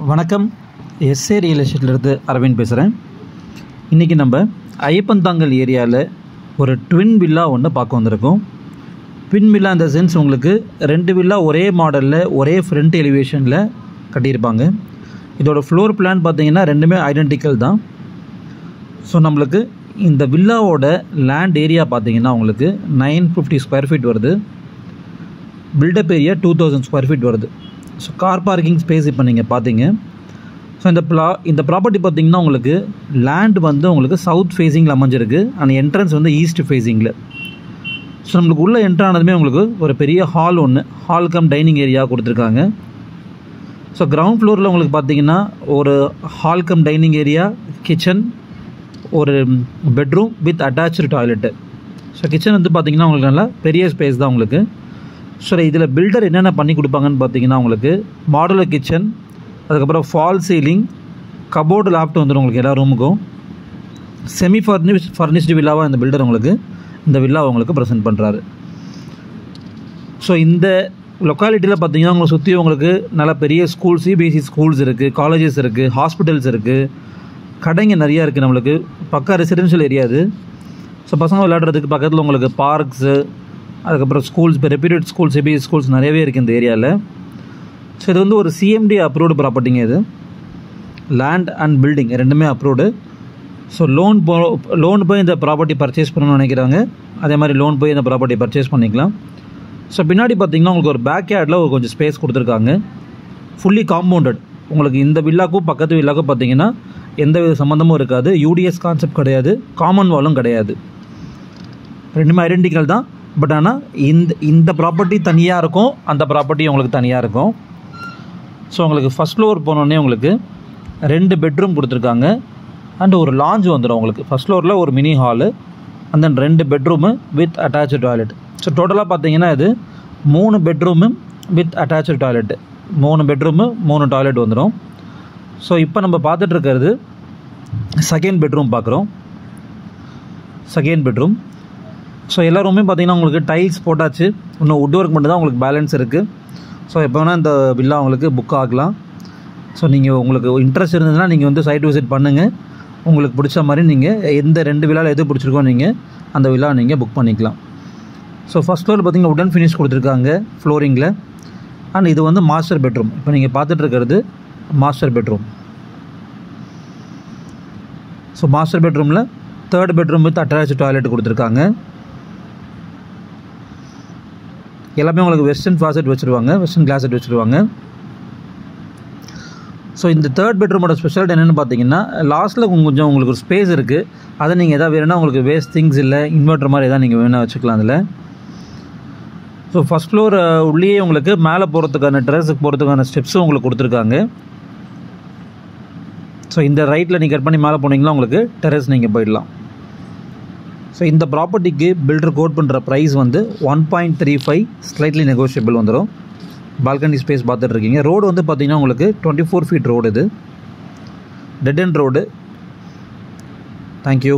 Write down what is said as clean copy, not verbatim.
வணக்கம். S A real எஸ்டேட்லேருந்து Aravind பேசுகிறேன். இன்றைக்கி நம்ம ஐயப்பந்தாங்கல் ஏரியாவில் ஒரு ட்வின் வில்லா ஒன்று பார்க்க வந்திருக்கோம். ட்வின் வில்லா இந்த சென்ஸ் உங்களுக்கு 2 வில்லா ஒரே மாடலில் ஒரே ஃப்ரண்ட் எலிவேஷனில் கட்டியிருப்பாங்க. இதோட ஃப்ளோர் பிளான் பார்த்திங்கன்னா ரெண்டுமே ஐடென்டிக்கல் தான். ஸோ நம்மளுக்கு இந்த வில்லாவோட லேண்ட் ஏரியா பார்த்திங்கன்னா உங்களுக்கு 950 ஸ்கொயர் ஃபீட் வருது. பில்டப் ஏரியா 2000 ஸ்கொயர் ஃபீட் வருது. ஸோ கார் பார்க்கிங் ஸ்பேஸ் இப்போ நீங்கள் பார்த்தீங்க. ஸோ இந்த ப்ராப்பர்ட்டி பார்த்திங்கன்னா உங்களுக்கு லேண்ட் வந்து உங்களுக்கு சவுத் ஃபேஸிங்கில் அமைஞ்சிருக்கு. அந்த என்ட்ரன்ஸ் வந்து ஈஸ்ட் ஃபேஸிங்கில். ஸோ நம்மளுக்கு உள்ளே என்ட்ரு ஆனதுமே உங்களுக்கு ஒரு பெரிய ஹால் கம் டைனிங் ஏரியா கொடுத்துருக்காங்க. ஸோ கிரவுண்ட் ஃப்ளோரில் உங்களுக்கு பார்த்திங்கன்னா ஒரு hall cum dining area, kitchen, ஒரு bedroom with attach toilet. So kitchen வந்து பார்த்திங்கன்னா உங்களுக்கு நல்லா பெரிய ஸ்பேஸ் தான் உங்களுக்கு. ஸோ இதில் பில்டர் என்னென்ன பண்ணி கொடுப்பாங்கன்னு பார்த்தீங்கன்னா உங்களுக்கு மாடுலர் கிச்சன், அதுக்கப்புறம் ஃபால் சீலிங், கபோர்டு, லாஃப்ட் வந்துடும் உங்களுக்கு எல்லா ரூமுக்கும். செமி ஃபர்னிஷ்டு வில்லாவாக இந்த பில்டர் உங்களுக்கு இந்த வில்லாவை உங்களுக்கு ப்ரெசென்ட் பண்ணுறாரு. ஸோ இந்த லொக்காலிட்டியில் பார்த்தீங்கன்னா உங்களை சுற்றி உங்களுக்கு நல்ல பெரிய ஸ்கூல், சிபிஎஸ்சி ஸ்கூல்ஸ் இருக்குது, காலேஜஸ் இருக்குது, ஹாஸ்பிட்டல்ஸ் இருக்குது, கடைங்க நிறையா இருக்குது. நம்மளுக்கு பக்கா ரெசிடென்ஷியல் ஏரியா இது. ஸோ பசங்க விளையாடுறதுக்கு பக்கத்தில் உங்களுக்கு பார்க்ஸு, அதுக்கப்புறம் ஸ்கூல்ஸ், இப்போ ரெப்யூட்டட் ஸ்கூல்ஸ், சிபிஎஸ்சி ஸ்கூல்ஸ் நிறையவே இருக்குது இந்த ஏரியாவில். ஸோ இது வந்து ஒரு சிஎம்டி அப்ரூவ்டு ப்ராப்பர்ட்டிங்க. இது லேண்ட் அண்ட் பில்டிங் ரெண்டுமே அப்ரூவ்டு. ஸோ லோன் போய் இந்த ப்ராப்பர்ட்டி பர்ச்சேஸ் பண்ணணும்னு நினைக்கிறாங்க. அதே மாதிரி லோன் போய் இந்த ப்ராப்பர்ட்டி பர்ச்சேஸ் பண்ணிக்கலாம். ஸோ பின்னாடி பார்த்திங்கன்னா உங்களுக்கு ஒரு பேக் யார்டில் ஒரு கொஞ்சம் ஸ்பேஸ் கொடுத்துருக்காங்க. Fully compounded. உங்களுக்கு இந்த வில்லாக்கும் பக்கத்து வில்லாக்கும் பார்த்திங்கன்னா எந்த வித சம்மந்தமும் இருக்காது. யூடிஎஸ் கான்செப்ட் கிடையாது, காமன் வாலும் கிடையாது. ரெண்டுமே ஐடென்டிக்கல் தான். பட் ஆனால் இந்த ப்ராப்பர்ட்டி தனியாக இருக்கும், அந்த ப்ராப்பர்ட்டி உங்களுக்கு தனியாக இருக்கும். ஸோ உங்களுக்கு ஃபஸ்ட் ஃப்ளோர் போனோடனே உங்களுக்கு 2 பெட்ரூம் கொடுத்துருக்காங்க அண்ட் ஒரு லாஞ்ச் வந்துடும் உங்களுக்கு. ஃபஸ்ட் ஃப்ளோரில் ஒரு mini hall and then 2 bedroom with attach toilet. So டோட்டலாக பார்த்தீங்கன்னா இது 3 bedroom with attach toilet. 3 bedroom 3 toilet வந்துடும். ஸோ இப்போ நம்ம பார்த்துட்ருக்கிறது செகண்ட் பெட்ரூம் பார்க்குறோம். Second bedroom. ஸோ எல்லா ரூமே பார்த்திங்கன்னா உங்களுக்கு டைல்ஸ் போட்டாச்சு. இன்னும் வுட் ஒர்க் மட்டும் தான் உங்களுக்கு பேலன்ஸ் இருக்குது. ஸோ எப்போ வேணால் இந்த வில்லா உங்களுக்கு புக் ஆகலாம். ஸோ நீங்கள் உங்களுக்கு இன்ட்ரெஸ்ட் இருந்ததுன்னா நீங்கள் வந்து சைட் விசிட் பண்ணுங்கள். உங்களுக்கு பிடிச்ச மாதிரி நீங்கள் எந்த 2 வில்லாவில் எது பிடிச்சிருக்கோ நீங்கள் அந்த வில்லா நீங்கள் புக் பண்ணிக்கலாம். ஸோ ஃபஸ்ட் ஃப்ளோர் பார்த்திங்கன்னா உடன் ஃபினிஷ் கொடுத்துருக்காங்க ஃப்ளோரிங்கில். அண்ட் இது வந்து மாஸ்டர் பெட்ரூம். இப்போ நீங்கள் பார்த்துட்ருக்கிறது மாஸ்டர் பெட்ரூம். ஸோ மாஸ்டர் பெட்ரூமில் 3rd bedroom with attach toilet கொடுத்துருக்காங்க. எல்லாமே உங்களுக்கு வெஸ்டர்ன் ஃபாசெட் வச்சுருவாங்க, வெஸ்டர்ன் கிளாசெட் வச்சுருவாங்க. ஸோ இந்த 3rd பெட்ரூமோட ஸ்பெஷாலிட்டி என்னென்னு பார்த்தீங்கன்னா லாஸ்ட்டில் கொஞ்சம் உங்களுக்கு ஒரு ஸ்பேஸ் இருக்குது. அதை நீங்கள் எதாவது வேணும்னா உங்களுக்கு வேஸ்ட் திங்ஸ் இல்லை இன்வெர்ட்டர் மாதிரி எதாவது நீங்கள் வேணால் வச்சுக்கலாம் அதில். ஸோ ஃபஸ்ட் ஃப்ளோர் உள்ளேயே உங்களுக்கு மேலே போகிறதுக்கான டெரஸுக்கு போகிறதுக்கான ஸ்டெப்ஸும் உங்களுக்கு கொடுத்துருக்காங்க. ஸோ இந்த ரைட்டில் நீங்கள் கட் பண்ணி மேலே போனீங்கன்னா உங்களுக்கு டெரஸ் நீங்கள் போயிடலாம். ஸோ இந்த ப்ராப்பர்ட்டிக்கு பில்டர் கோட் பண்ணுற ப்ரைஸ் வந்து 1.35, ஸ்லைட்லி நெகோஷியபிள் வந்துடும். பால்கனி ஸ்பேஸ் பார்த்துட்ருக்கீங்க. ரோடு வந்து பார்த்திங்கன்னா உங்களுக்கு 24 ஃபீட் ரோடு. இது டெட் எண்ட் ரோடு. தேங்க்யூ.